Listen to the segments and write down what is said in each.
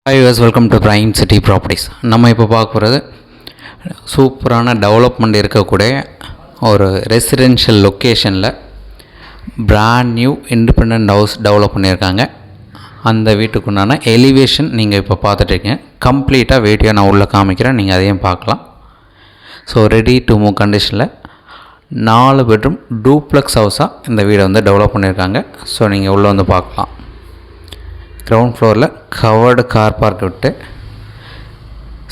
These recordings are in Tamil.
Hi guys, welcome to Prime City Properties. நம்ம இப்போ பார்க்க போகிறது சூப்பரான டெவலப்மெண்ட் இருக்கக்கூடிய ஒரு ரெசிடென்ஷியல் லொக்கேஷனில் brand new independent house develop பண்ணியிருக்காங்க. அந்த வீட்டுக்குண்டான எலிவேஷன் நீங்கள் இப்போ பார்த்துட்ருக்கீங்க. கம்ப்ளீட்டாக வீடியோ நான் உள்ளே காமிக்கிறேன், நீங்கள் அதையும் பார்க்கலாம். ஸோ ரெடி டு மூவ் கண்டிஷனில் 4 பெட்ரூம் டூப்ளெக்ஸ் ஹவுஸாக இந்த வீடை வந்து டெவலப் பண்ணியிருக்காங்க. ஸோ நீங்கள் உள்ளே வந்து பார்க்கலாம். கிரவுண்ட் ஃப்ளோரில் கவர்டு கார் பார்க் விட்டு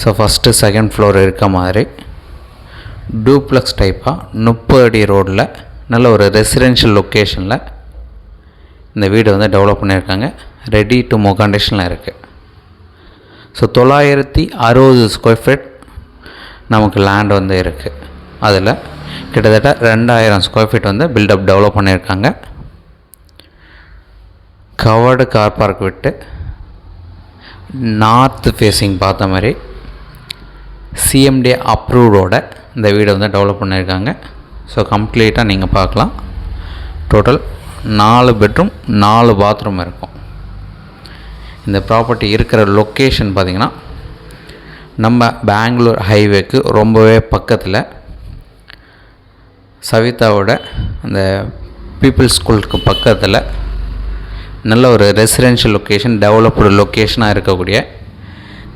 ஸோ ஃபஸ்ட்டு செகண்ட் ஃப்ளோர் இருக்க மாதிரி டூப்ளெக்ஸ் டைப்பாக 30 அடி ரோடில் நல்ல ஒரு ரெசிடென்ஷியல் லொக்கேஷனில் இந்த வீடு வந்து டெவலப் பண்ணியிருக்காங்க. ரெடி டு மூவ் கண்டிஷனில் இருக்குது. ஸோ 960 ஸ்கொயர் ஃபீட் நமக்கு லேண்ட் வந்து இருக்குது. அதில் கிட்டத்தட்ட 2000 ஸ்கொயர் ஃபீட் வந்து பில்டப் டெவலப் பண்ணியிருக்காங்க. கவர்டு கார் பார்க் விட்டு நார்த் ஃபேஸிங் பார்த்த மாதிரி சிஎம்டி அப்ரூவ்டோட இந்த வீடை வந்து டெவலப் பண்ணியிருக்காங்க. ஸோ கம்ப்ளீட்டாக நீங்கள் பார்க்கலாம். டோட்டல் 4 பெட்ரூம் 4 பாத்ரூம் இருக்கும். இந்த ப்ராப்பர்ட்டி இருக்கிற லொக்கேஷன் பார்த்திங்கன்னா நம்ம பெங்களூர் ஹைவேக்கு ரொம்பவே பக்கத்தில் சவிதாவோட அந்த பீப்புள்ஸ் ஸ்கூலுக்கு பக்கத்தில் நல்ல ஒரு ரெசிடென்ஷியல் லொக்கேஷன், டெவலப்டு லொக்கேஷனாக இருக்கக்கூடிய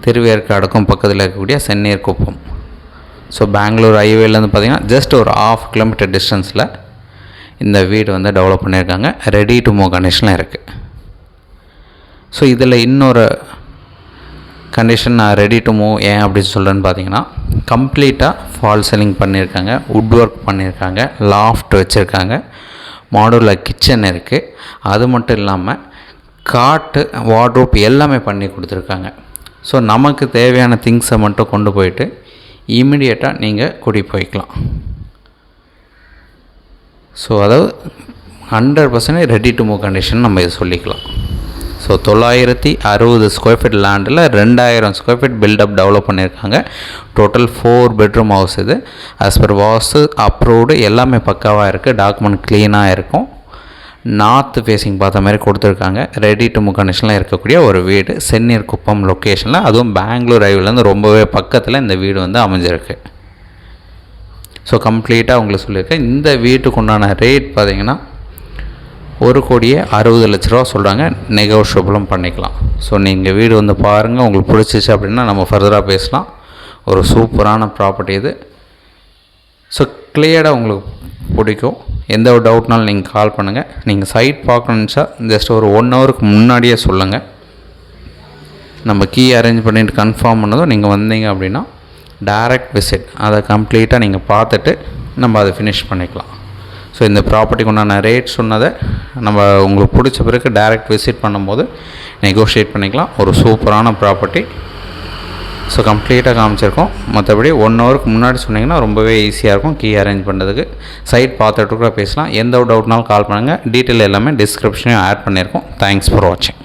திருவேற்காடுக்கும் பக்கத்தில் இருக்கக்கூடிய சென்னீர் குப்பம். ஸோ பெங்களூர் ஹைவேலேருந்து பார்த்திங்கன்னா ஜஸ்ட் ஒரு 1/2 கிலோமீட்டர் டிஸ்டன்ஸில் இந்த வீடு வந்து டெவலப் பண்ணியிருக்காங்க. ரெடி டு மூவ் கண்டிஷனில் இருக்குது. ஸோ இதில் இன்னொரு கண்டிஷன் நான் ரெடி டு மூவ் ஏன் அப்படின்னு சொல்கிறேன்னு பார்த்தீங்கன்னா, கம்ப்ளீட்டாக ஃபால் சீலிங் பண்ணியிருக்காங்க, வுட் ஒர்க் பண்ணியிருக்காங்க, லாஃப்ட் வச்சுருக்காங்க, மாடுலர் கிச்சன் இருக்குது. அது மட்டும் இல்லாமல் காட்டு வார்ட்ரோப் எல்லாமே பண்ணி கொடுத்துருக்காங்க. ஸோ நமக்கு தேவையான திங்ஸை மட்டும் கொண்டு போயிட்டு இமீடியட்டாக நீங்கள் கூட்டி போய்க்கலாம். ஸோ அதாவது 100% ரெடி டு மூவ் கண்டிஷன் நம்ம இதை சொல்லிக்கலாம். ஸோ 960 ஸ்கொயர் ஃபீட் லேண்டில் 2000 ஸ்கொயர் ஃபீட் பில்டப் டெவலப் பண்ணியிருக்காங்க. டோட்டல் 4 பெட்ரூம் ஹவுஸ் இது. ஆஸ் பர் வாஸ்து அப்ரூவ்டு எல்லாமே பக்காவாக இருக்குது. டாக்குமெண்ட் க்ளீனாக இருக்கும். நார்த் ஃபேஸிங் பார்த்த மாதிரி கொடுத்துருக்காங்க. ரெடி டு மூவ் கண்டிஷனில் இருக்கக்கூடிய ஒரு வீடு சென்னீர் குப்பம் லொக்கேஷனில், அதுவும் பெங்களூர் ஹைவேலேருந்து ரொம்பவே பக்கத்தில் இந்த வீடு வந்து அமைஞ்சிருக்கு. ஸோ கம்ப்ளீட்டாக உங்களுக்கு சொல்லியிருக்கேன். இந்த வீட்டுக்கு உண்டான ரேட் பார்த்திங்கன்னா 1,60,00,000 சொல்கிறாங்க. நெகோஷியபிளும் பண்ணிக்கலாம். ஸோ நீங்கள் வீடு வந்து பாருங்கள், உங்களுக்கு பிடிச்சிச்சு அப்படின்னா நம்ம ஃபர்தராக பேசலாம். ஒரு சூப்பரான ப்ராப்பர்ட்டி இது. ஸோ கிளியராக உங்களுக்கு பிடிக்கும். எந்த ஒரு டவுட்னாலும் நீங்கள் கால் பண்ணுங்கள். நீங்கள் சைட் பார்க்கணுச்சா ஜஸ்ட் ஒரு 1 ஹவருக்கு முன்னாடியே சொல்லுங்கள். நம்ம கீ அரேஞ்ச் பண்ணிவிட்டு கன்ஃபார்ம் பண்ணதும் நீங்கள் வந்தீங்க அப்படின்னா டைரக்ட் விசிட், அதை கம்ப்ளீட்டாக நீங்கள் பார்த்துட்டு நம்ம அதை ஃபினிஷ் பண்ணிக்கலாம். ஸோ இந்த ப்ராப்பர்ட்டிக்கு உண்டான ரேட் சொன்னதை நம்ம உங்களுக்கு பிடிச்ச பிறகு டைரக்ட் விசிட் பண்ணும்போது நெகோஷியேட் பண்ணிக்கலாம். ஒரு சூப்பரான ப்ராப்பர்ட்டி. ஸோ கம்ப்ளீட்டாக காமிச்சிருக்கோம். மற்றபடி 1 ஹவருக்கு முன்னாடி சொன்னிங்கன்னா ரொம்பவே ஈஸியாக இருக்கும் கீ அரேஞ்ச் பண்ணுறதுக்கு. சைட் பார்த்துட்டு கூட பேசலாம். எந்த ஒரு டவுட்னாலும் கால் பண்ணுங்கள். டீட்டெயில் எல்லாமே டிஸ்கிரிப்ஷனையும் ஆட் பண்ணியிருக்கோம். தேங்க்ஸ் ஃபார் வாட்சிங்.